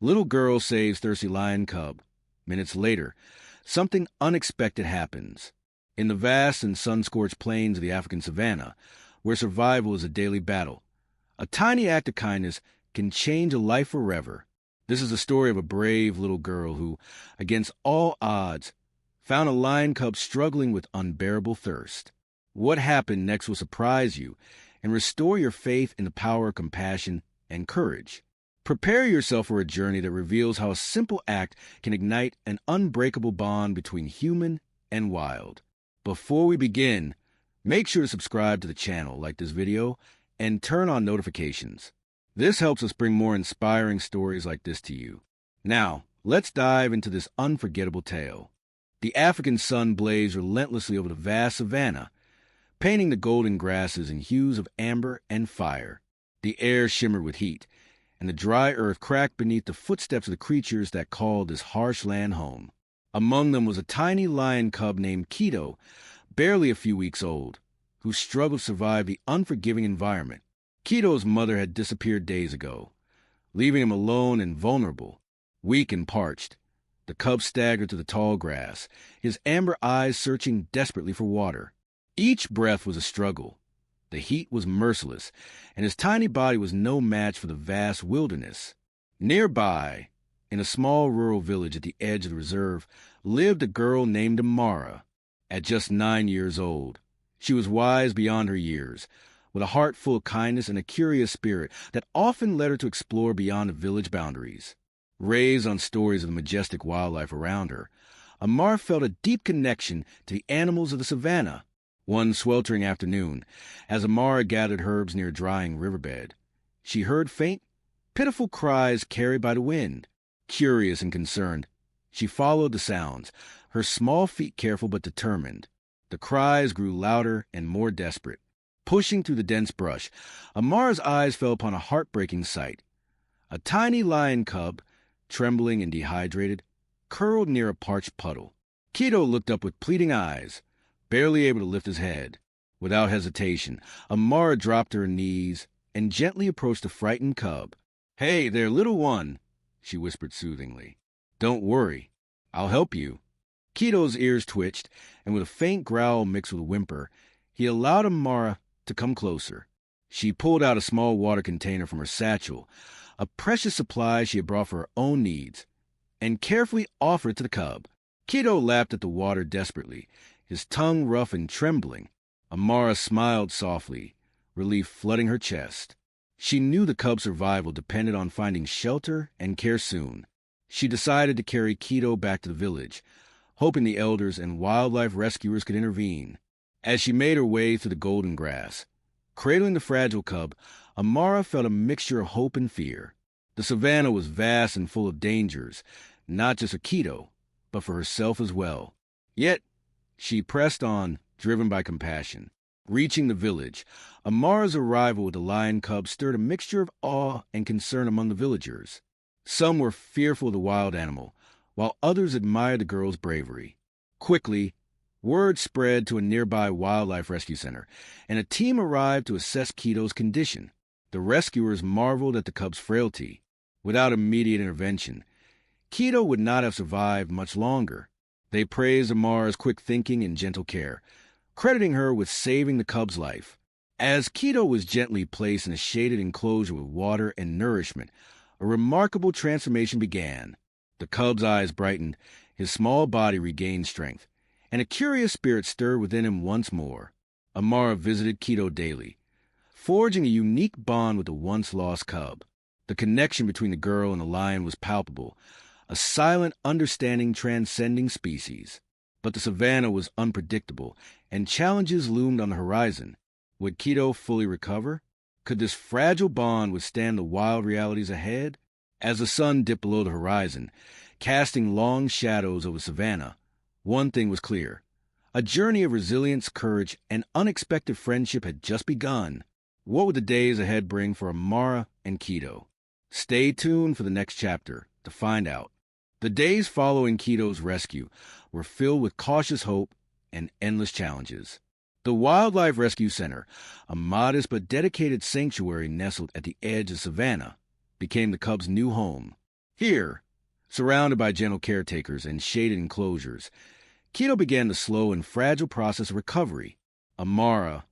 Little girl saves thirsty lion cub. Minutes later, something unexpected happens. In the vast and sun-scorched plains of the African savanna, where survival is a daily battle, a tiny act of kindness can change a life forever. This is the story of a brave little girl who, against all odds, found a lion cub struggling with unbearable thirst. What happened next will surprise you and restore your faith in the power of compassion and courage. Prepare yourself for a journey that reveals how a simple act can ignite an unbreakable bond between human and wild. Before we begin, make sure to subscribe to the channel, like this video, and turn on notifications. This helps us bring more inspiring stories like this to you. Now, let's dive into this unforgettable tale. The African sun blazed relentlessly over the vast savanna, painting the golden grasses in hues of amber and fire. The air shimmered with heat, and the dry earth cracked beneath the footsteps of the creatures that called this harsh land home. Among them was a tiny lion cub named Keto, barely a few weeks old, who struggled to survive the unforgiving environment. Keto's mother had disappeared days ago, leaving him alone and vulnerable. Weak and parched, the cub staggered to the tall grass, his amber eyes searching desperately for water. Each breath was a struggle. The heat was merciless, and his tiny body was no match for the vast wilderness. Nearby, in a small rural village at the edge of the reserve, lived a girl named Amara. At just 9 years old, she was wise beyond her years, with a heart full of kindness and a curious spirit that often led her to explore beyond the village boundaries. Raised on stories of the majestic wildlife around her, Amara felt a deep connection to the animals of the savanna. One sweltering afternoon, as Amara gathered herbs near a drying riverbed, she heard faint, pitiful cries carried by the wind. Curious and concerned, she followed the sounds, her small feet careful but determined. The cries grew louder and more desperate. Pushing through the dense brush, Amara's eyes fell upon a heartbreaking sight. A tiny lion cub, trembling and dehydrated, curled near a parched puddle. Keto looked up with pleading eyes, barely able to lift his head. Without hesitation, Amara dropped to her knees and gently approached the frightened cub. "Hey there, little one," she whispered soothingly. "Don't worry. I'll help you." Keto's ears twitched, and with a faint growl mixed with a whimper, he allowed Amara to come closer. She pulled out a small water container from her satchel, a precious supply she had brought for her own needs, and carefully offered it to the cub. Keto lapped at the water desperately, his tongue rough and trembling. Amara smiled softly, relief flooding her chest. She knew the cub's survival depended on finding shelter and care soon. She decided to carry Keto back to the village, hoping the elders and wildlife rescuers could intervene. As she made her way through the golden grass, cradling the fragile cub, Amara felt a mixture of hope and fear. The savanna was vast and full of dangers, not just for Keto, but for herself as well. Yet, she pressed on, driven by compassion. Reaching the village, Amara's arrival with the lion cub stirred a mixture of awe and concern among the villagers. Some were fearful of the wild animal, while others admired the girl's bravery. Quickly, word spread to a nearby wildlife rescue center, and a team arrived to assess Keto's condition. The rescuers marveled at the cub's frailty. Without immediate intervention, Keto would not have survived much longer. They praised Amara's quick thinking and gentle care, crediting her with saving the cub's life. As Keto was gently placed in a shaded enclosure with water and nourishment, a remarkable transformation began. The cub's eyes brightened, his small body regained strength, and a curious spirit stirred within him once more. Amara visited Keto daily, forging a unique bond with the once-lost cub. The connection between the girl and the lion was palpable, a silent understanding transcending species. But the savanna was unpredictable, and challenges loomed on the horizon. Would Keto fully recover? Could this fragile bond withstand the wild realities ahead? As the sun dipped below the horizon, casting long shadows over the savanna, one thing was clear. A journey of resilience, courage, and unexpected friendship had just begun. What would the days ahead bring for Amara and Keto? Stay tuned for the next chapter to find out. The days following Keto's rescue were filled with cautious hope and endless challenges. The Wildlife Rescue Center, a modest but dedicated sanctuary nestled at the edge of savannah, became the cub's new home. Here, surrounded by gentle caretakers and shaded enclosures, Keto began the slow and fragile process of recovery. Amara,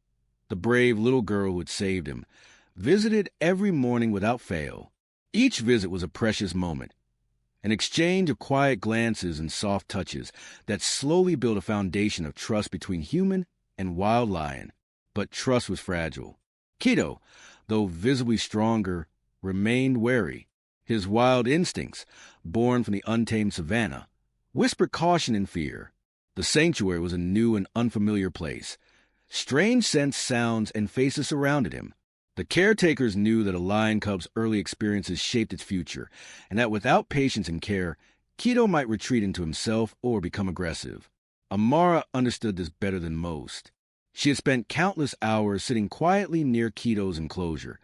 the brave little girl who had saved him, visited every morning without fail. Each visit was a precious moment, an exchange of quiet glances and soft touches that slowly built a foundation of trust between human and wild lion. But trust was fragile. Keto, though visibly stronger, remained wary. His wild instincts, born from the untamed savanna, whispered caution and fear. The sanctuary was a new and unfamiliar place. Strange scents, sounds, and faces surrounded him. The caretakers knew that a lion cub's early experiences shaped its future, and that without patience and care, Keto might retreat into himself or become aggressive. Amara understood this better than most. She had spent countless hours sitting quietly near Keto's enclosure,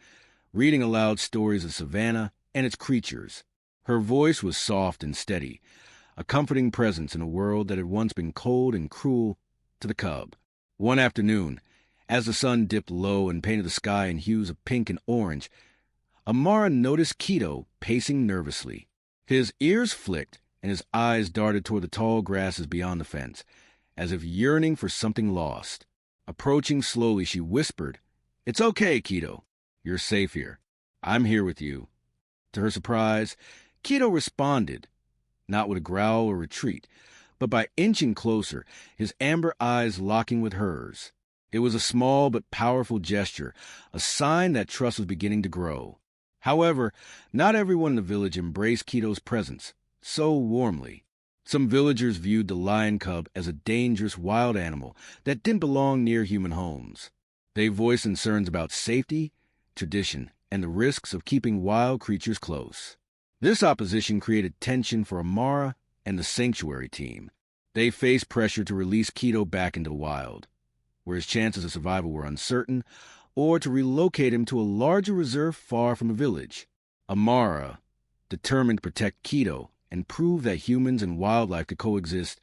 reading aloud stories of Savannah and its creatures. Her voice was soft and steady, a comforting presence in a world that had once been cold and cruel to the cub. One afternoon, as the sun dipped low and painted the sky in hues of pink and orange, Amara noticed Keto pacing nervously. His ears flicked and his eyes darted toward the tall grasses beyond the fence, as if yearning for something lost. Approaching slowly, she whispered, "It's okay, Keto. You're safe here. I'm here with you." To her surprise, Keto responded, not with a growl or retreat, but by inching closer, his amber eyes locking with hers. It was a small but powerful gesture, a sign that trust was beginning to grow. However, not everyone in the village embraced Keto's presence so warmly. Some villagers viewed the lion cub as a dangerous wild animal that didn't belong near human homes. They voiced concerns about safety, tradition, and the risks of keeping wild creatures close. This opposition created tension for Amara and the sanctuary team. They faced pressure to release Keto back into the wild, where his chances of survival were uncertain, or to relocate him to a larger reserve far from the village. Amara, determined to protect Keto and prove that humans and wildlife could coexist,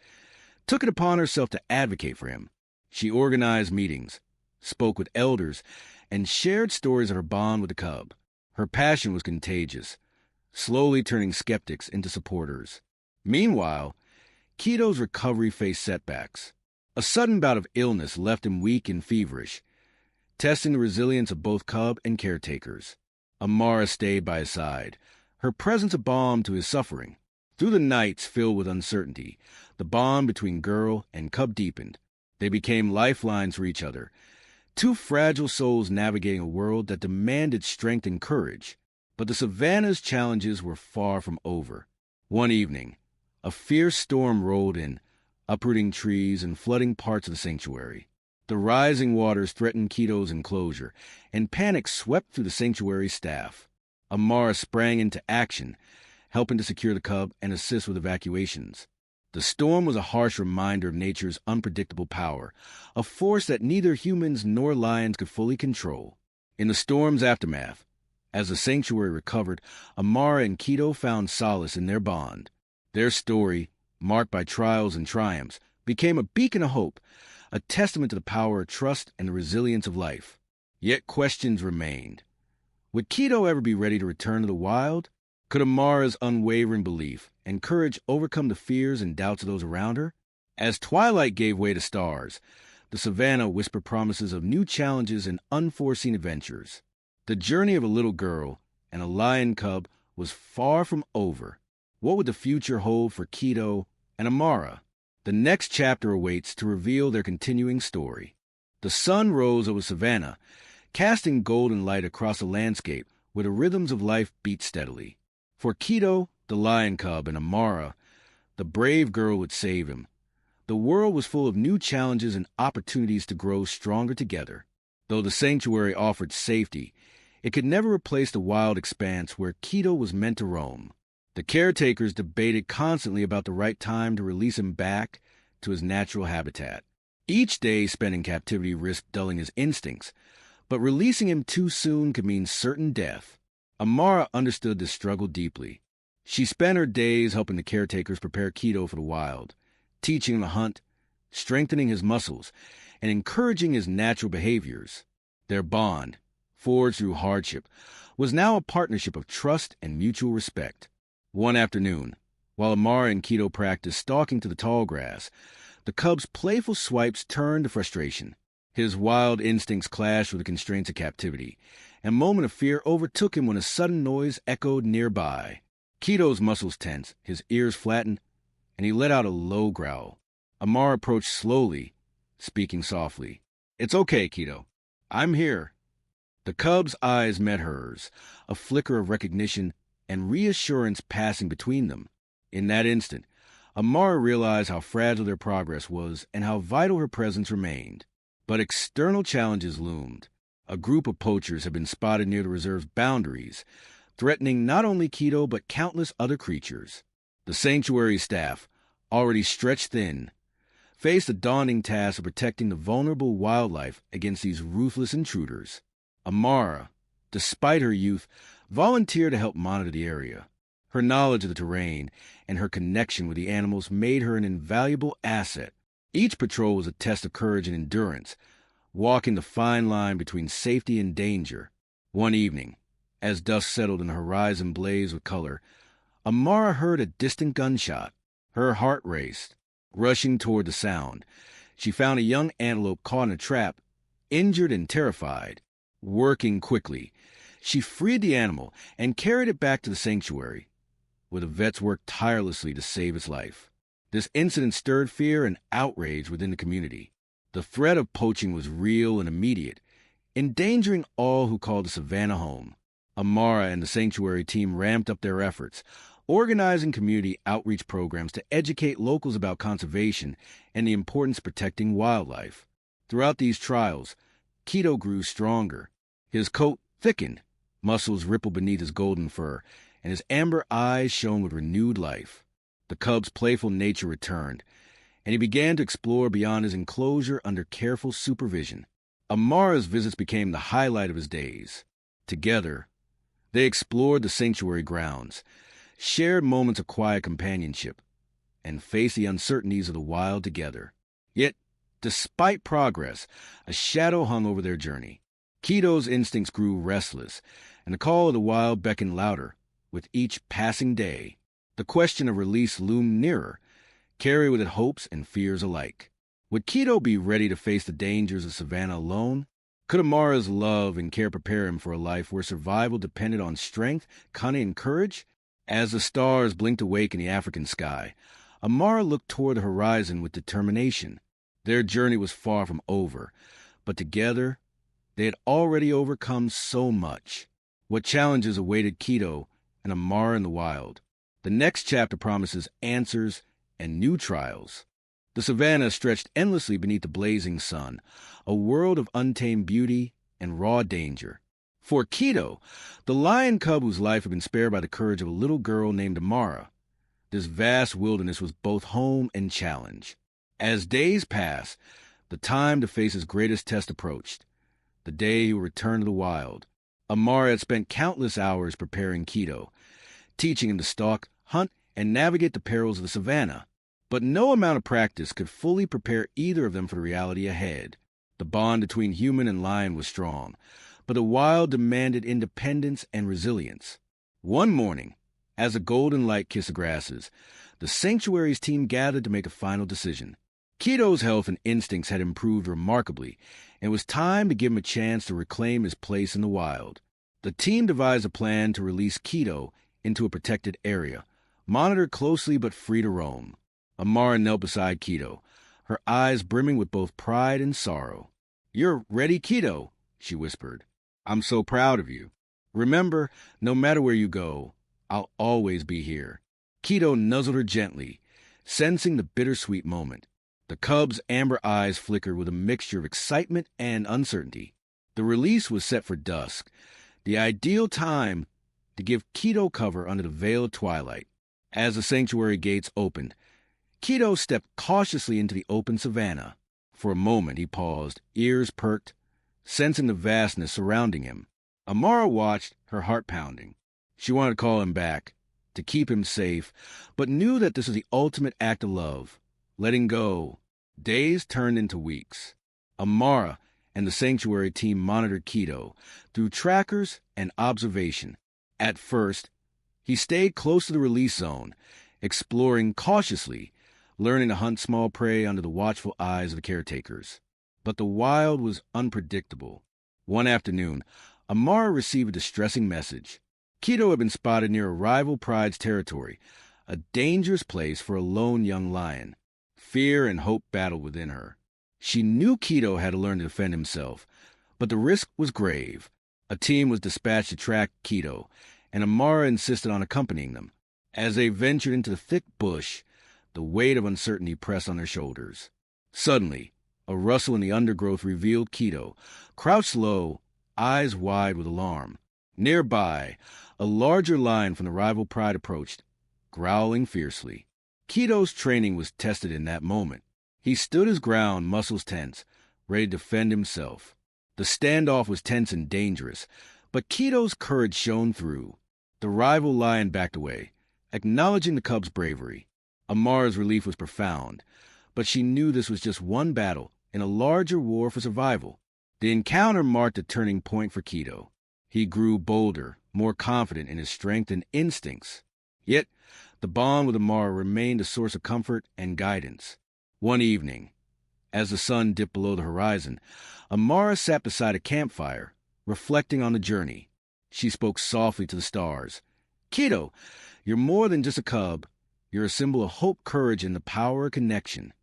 took it upon herself to advocate for him. She organized meetings, spoke with elders, and shared stories of her bond with the cub. Her passion was contagious, slowly turning skeptics into supporters. Meanwhile, Keto's recovery faced setbacks. A sudden bout of illness left him weak and feverish, testing the resilience of both cub and caretakers. Amara stayed by his side, her presence a balm to his suffering. Through the nights filled with uncertainty, the bond between girl and cub deepened. They became lifelines for each other, two fragile souls navigating a world that demanded strength and courage. But the savanna's challenges were far from over. One evening, a fierce storm rolled in, uprooting trees and flooding parts of the sanctuary. The rising waters threatened Keto's enclosure, and panic swept through the sanctuary's staff. Amara sprang into action, helping to secure the cub and assist with evacuations. The storm was a harsh reminder of nature's unpredictable power, a force that neither humans nor lions could fully control. In the storm's aftermath, as the sanctuary recovered, Amara and Keto found solace in their bond. Their story, marked by trials and triumphs, became a beacon of hope, a testament to the power of trust and the resilience of life. Yet questions remained. Would Keto ever be ready to return to the wild? Could Amara's unwavering belief and courage overcome the fears and doubts of those around her? As twilight gave way to stars, the savanna whispered promises of new challenges and unforeseen adventures. The journey of a little girl and a lion cub was far from over. What would the future hold for Keto and Amara? The next chapter awaits to reveal their continuing story. The sun rose over Savannah, casting golden light across a landscape where the rhythms of life beat steadily. For Keto, the lion cub, and Amara, the brave girl would save him. The world was full of new challenges and opportunities to grow stronger together. Though the sanctuary offered safety, it could never replace the wild expanse where Keto was meant to roam. The caretakers debated constantly about the right time to release him back to his natural habitat. Each day spent in captivity risked dulling his instincts, but releasing him too soon could mean certain death. Amara understood this struggle deeply. She spent her days helping the caretakers prepare Keto for the wild, teaching him to hunt, strengthening his muscles, and encouraging his natural behaviors. Their bond, forged through hardship, was now a partnership of trust and mutual respect. One afternoon, while Amara and Keto practiced stalking to the tall grass, the cub's playful swipes turned to frustration. His wild instincts clashed with the constraints of captivity, and a moment of fear overtook him when a sudden noise echoed nearby. Keto's muscles tensed, his ears flattened, and he let out a low growl. Amara approached slowly, speaking softly. "It's okay, Keto. I'm here." The cub's eyes met hers, a flicker of recognition and reassurance passing between them. In that instant, Amara realized how fragile their progress was and how vital her presence remained. But external challenges loomed. A group of poachers had been spotted near the reserve's boundaries, threatening not only Keto but countless other creatures. The sanctuary staff, already stretched thin, faced the daunting task of protecting the vulnerable wildlife against these ruthless intruders. Amara, despite her youth, volunteered to help monitor the area. Her knowledge of the terrain and her connection with the animals made her an invaluable asset. Each patrol was a test of courage and endurance, walking the fine line between safety and danger. One evening, as dusk settled and the horizon blazed with color, Amara heard a distant gunshot. Her heart raced. Rushing toward the sound, she found a young antelope caught in a trap, injured and terrified. Working quickly, she freed the animal and carried it back to the sanctuary, where the vets worked tirelessly to save its life. This incident stirred fear and outrage within the community. The threat of poaching was real and immediate, endangering all who called the savannah home. Amara and the sanctuary team ramped up their efforts, organizing community outreach programs to educate locals about conservation and the importance of protecting wildlife. Throughout these trials, Keto grew stronger. His coat thickened, muscles rippled beneath his golden fur, and his amber eyes shone with renewed life. The cub's playful nature returned, and he began to explore beyond his enclosure under careful supervision. Amara's visits became the highlight of his days. Together, they explored the sanctuary grounds, shared moments of quiet companionship, and faced the uncertainties of the wild together. Yet, despite progress, a shadow hung over their journey. Keto's instincts grew restless, and the call of the wild beckoned louder. With each passing day, the question of release loomed nearer, carried with it hopes and fears alike. Would Keto be ready to face the dangers of savannah alone? Could Amara's love and care prepare him for a life where survival depended on strength, cunning, and courage? As the stars blinked awake in the African sky, Amara looked toward the horizon with determination. Their journey was far from over, but together they had already overcome so much. What challenges awaited Keto and Amara in the wild? The next chapter promises answers and new trials. The savannah stretched endlessly beneath the blazing sun, a world of untamed beauty and raw danger. For Keto, the lion cub whose life had been spared by the courage of a little girl named Amara, this vast wilderness was both home and challenge. As days passed, the time to face his greatest test approached, the day he would return to the wild. Amara had spent countless hours preparing Keto, teaching him to stalk, hunt, and navigate the perils of the savannah. But no amount of practice could fully prepare either of them for the reality ahead. The bond between human and lion was strong, but the wild demanded independence and resilience. One morning, as the golden light kissed the grasses, the sanctuary's team gathered to make a final decision. Keto's health and instincts had improved remarkably, and it was time to give him a chance to reclaim his place in the wild. The team devised a plan to release Keto into a protected area, monitored closely but free to roam. Amara knelt beside Keto, her eyes brimming with both pride and sorrow. "You're ready, Keto," she whispered. "I'm so proud of you. Remember, no matter where you go, I'll always be here." Keto nuzzled her gently, sensing the bittersweet moment. The cub's amber eyes flickered with a mixture of excitement and uncertainty. The release was set for dusk, the ideal time to give Keto cover under the veil of twilight. As the sanctuary gates opened, Keto stepped cautiously into the open savannah. For a moment he paused, ears perked, sensing the vastness surrounding him. Amara watched, her heart pounding. She wanted to call him back, to keep him safe, but knew that this was the ultimate act of love. Letting go. Days turned into weeks. Amara and the sanctuary team monitored Keto through trackers and observation. At first, He stayed close to the release zone, exploring cautiously, learning to hunt small prey under the watchful eyes of the caretakers. But the wild was unpredictable. One afternoon, Amara received a distressing message. Keto had been spotted near a rival pride's territory, a dangerous place for a lone young lion. Fear and hope battled within her. She knew Keto had to learn to defend himself, but the risk was grave. A team was dispatched to track Keto, and Amara insisted on accompanying them. As they ventured into the thick bush, the weight of uncertainty pressed on their shoulders. Suddenly, a rustle in the undergrowth revealed Keto, crouched low, eyes wide with alarm. Nearby, a larger lion from the rival pride approached, growling fiercely. Keto's training was tested in that moment. He stood his ground, muscles tense, ready to defend himself. The standoff was tense and dangerous, but Keto's courage shone through. The rival lion backed away, acknowledging the cub's bravery. Amara's relief was profound, but she knew this was just one battle in a larger war for survival. The encounter marked a turning point for Keto. He grew bolder, more confident in his strength and instincts. Yet, the bond with Amara remained a source of comfort and guidance. One evening, as the sun dipped below the horizon, Amara sat beside a campfire, reflecting on the journey. She spoke softly to the stars. "Keto, you're more than just a cub. You're a symbol of hope, courage, and the power of connection."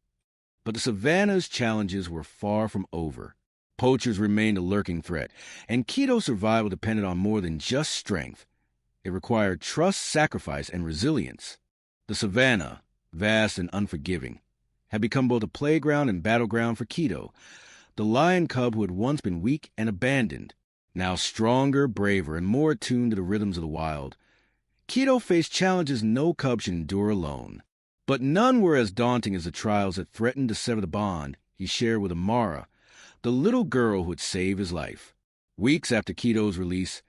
But the savannah's challenges were far from over. Poachers remained a lurking threat, and Keto's survival depended on more than just strength. It required trust, sacrifice, and resilience. The savannah, vast and unforgiving, had become both a playground and battleground for Keto, the lion cub who had once been weak and abandoned, now stronger, braver, and more attuned to the rhythms of the wild. Keto faced challenges no cub should endure alone, but none were as daunting as the trials that threatened to sever the bond he shared with Amara, the little girl who had saved his life. Weeks after Keto's release,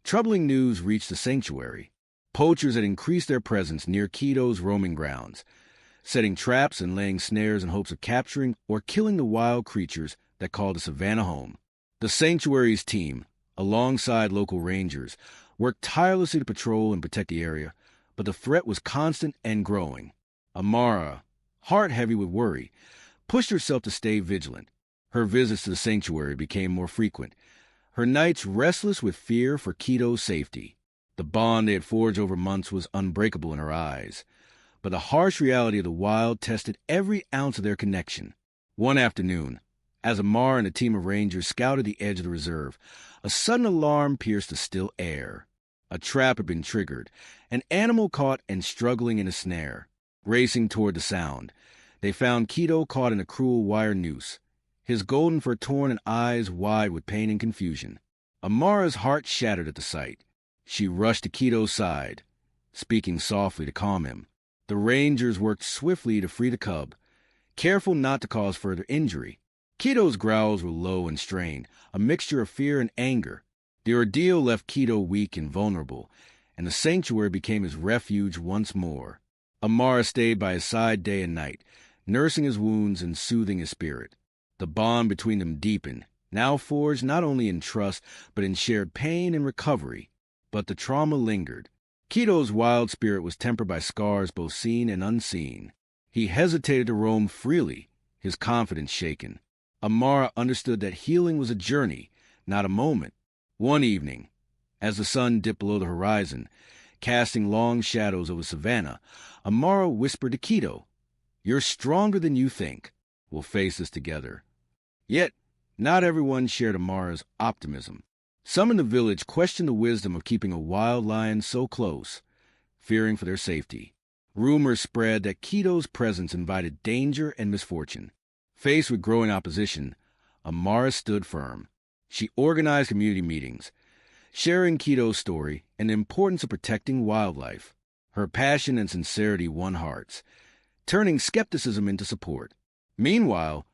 troubling news reached the sanctuary. Poachers had increased their presence near Keto's roaming grounds, setting traps and laying snares in hopes of capturing or killing the wild creatures that called the savannah home. The sanctuary's team, alongside local rangers, worked tirelessly to patrol and protect the area, but the threat was constant and growing. Amara, heart heavy with worry, pushed herself to stay vigilant. Her visits to the sanctuary became more frequent, her nights restless with fear for Keto's safety. The bond they had forged over months was unbreakable in her eyes, but the harsh reality of the wild tested every ounce of their connection. One afternoon, as Amara and a team of rangers scouted the edge of the reserve, a sudden alarm pierced the still air. A trap had been triggered, an animal caught and struggling in a snare. Racing toward the sound, they found Keto caught in a cruel wire noose, his golden fur torn and eyes wide with pain and confusion. Amara's heart shattered at the sight. She rushed to Keto's side, speaking softly to calm him. The rangers worked swiftly to free the cub, careful not to cause further injury. Keto's growls were low and strained, a mixture of fear and anger. The ordeal left Keto weak and vulnerable, and the sanctuary became his refuge once more. Amara stayed by his side day and night, nursing his wounds and soothing his spirit. The bond between them deepened, now forged not only in trust, but in shared pain and recovery. But the trauma lingered. Keto's wild spirit was tempered by scars both seen and unseen. He hesitated to roam freely, his confidence shaken. Amara understood that healing was a journey, not a moment. One evening, as the sun dipped below the horizon, casting long shadows over the savannah, Amara whispered to Keto, "You're stronger than you think. We'll face this together." Yet, not everyone shared Amara's optimism. Some in the village questioned the wisdom of keeping a wild lion so close, fearing for their safety. Rumors spread that Keto's presence invited danger and misfortune. Faced with growing opposition, Amara stood firm. She organized community meetings, sharing Keto's story and the importance of protecting wildlife. Her passion and sincerity won hearts, turning skepticism into support. Meanwhile,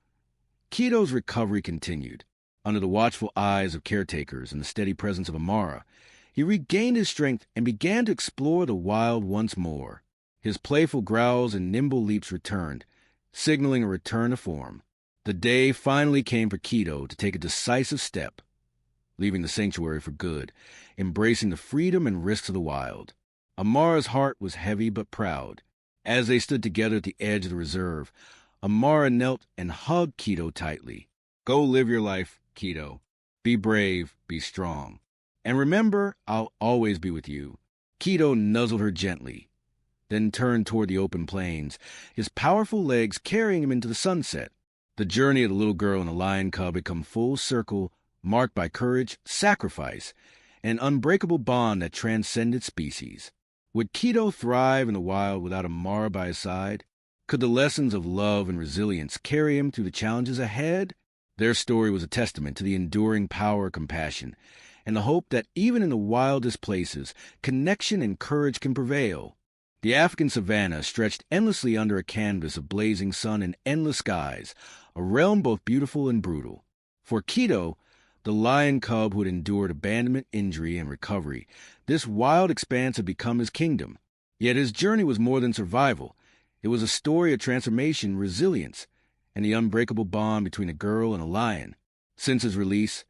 Keto's recovery continued. Under the watchful eyes of caretakers and the steady presence of Amara, he regained his strength and began to explore the wild once more. His playful growls and nimble leaps returned, signaling a return to form. The day finally came for Keto to take a decisive step, leaving the sanctuary for good, embracing the freedom and risks of the wild. Amara's heart was heavy but proud. As they stood together at the edge of the reserve, Amara knelt and hugged Keto tightly. "Go live your life, Keto. Be brave, be strong. And remember, I'll always be with you." Keto nuzzled her gently, then turned toward the open plains, his powerful legs carrying him into the sunset. The journey of the little girl and the lion cub had come full circle, marked by courage, sacrifice, and an unbreakable bond that transcended species. Would Keto thrive in the wild without Amara by his side? Could the lessons of love and resilience carry him through the challenges ahead? Their story was a testament to the enduring power of compassion and the hope that even in the wildest places, connection and courage can prevail. The African savanna stretched endlessly under a canvas of blazing sun and endless skies, a realm both beautiful and brutal. For Keto, the lion cub who had endured abandonment, injury, and recovery, this wild expanse had become his kingdom. Yet his journey was more than survival. It was a story of transformation, resilience, and the unbreakable bond between a girl and a lion. Since his release,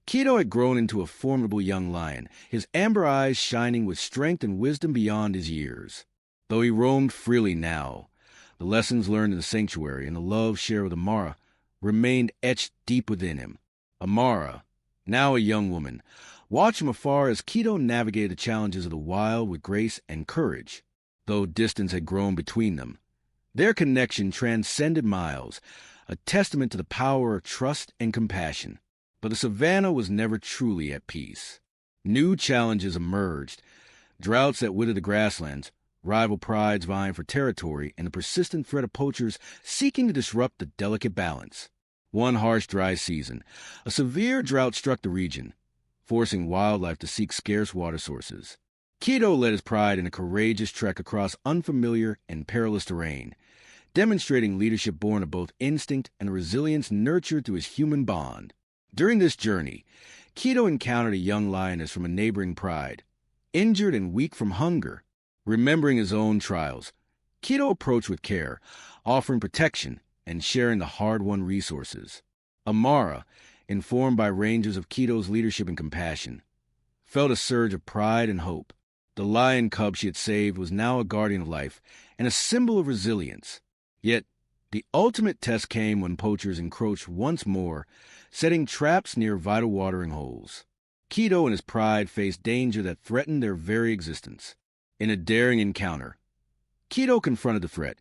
Keto had grown into a formidable young lion, his amber eyes shining with strength and wisdom beyond his years. Though he roamed freely now, the lessons learned in the sanctuary and the love shared with Amara remained etched deep within him. Amara, now a young woman, watched from afar as Keto navigated the challenges of the wild with grace and courage. Though distance had grown between them, their connection transcended miles, a testament to the power of trust and compassion. But the savanna was never truly at peace. New challenges emerged, droughts that withered the grasslands, rival prides vying for territory, and the persistent threat of poachers seeking to disrupt the delicate balance. One harsh dry season, a severe drought struck the region, forcing wildlife to seek scarce water sources. Keto led his pride in a courageous trek across unfamiliar and perilous terrain, demonstrating leadership born of both instinct and resilience nurtured through his human bond. During this journey, Keto encountered a young lioness from a neighboring pride, injured and weak from hunger. Remembering his own trials, Keto approached with care, offering protection and sharing the hard-won resources. Amara, informed by rangers of Keto's leadership and compassion, felt a surge of pride and hope. The lion cub she had saved was now a guardian of life and a symbol of resilience. Yet, the ultimate test came when poachers encroached once more, setting traps near vital watering holes. Keto and his pride faced danger that threatened their very existence. In a daring encounter, Keto confronted the threat,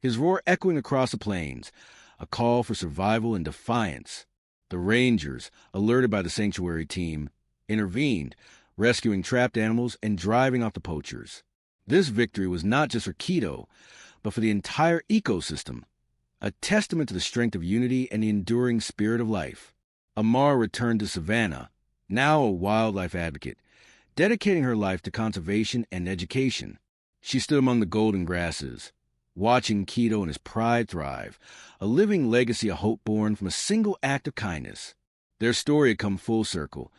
his roar echoing across the plains, a call for survival and defiance. The rangers, alerted by the sanctuary team, intervened, rescuing trapped animals and driving off the poachers. This victory was not just for Keto, but for the entire ecosystem, a testament to the strength of unity and the enduring spirit of life. Amara returned to Savannah, now a wildlife advocate, dedicating her life to conservation and education. She stood among the golden grasses, watching Keto and his pride thrive, a living legacy of hope born from a single act of kindness. Their story had come full circle,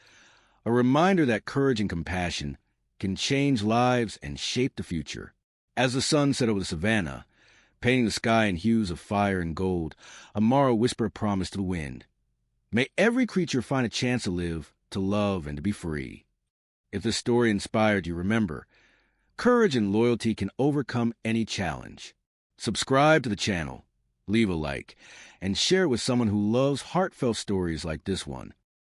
a reminder that courage and compassion can change lives and shape the future. As the sun set over the savannah, painting the sky in hues of fire and gold, Amara whispered a promise to the wind. May every creature find a chance to live, to love, and to be free. If this story inspired you, remember, courage and loyalty can overcome any challenge. Subscribe to the channel, leave a like, and share it with someone who loves heartfelt stories like this one.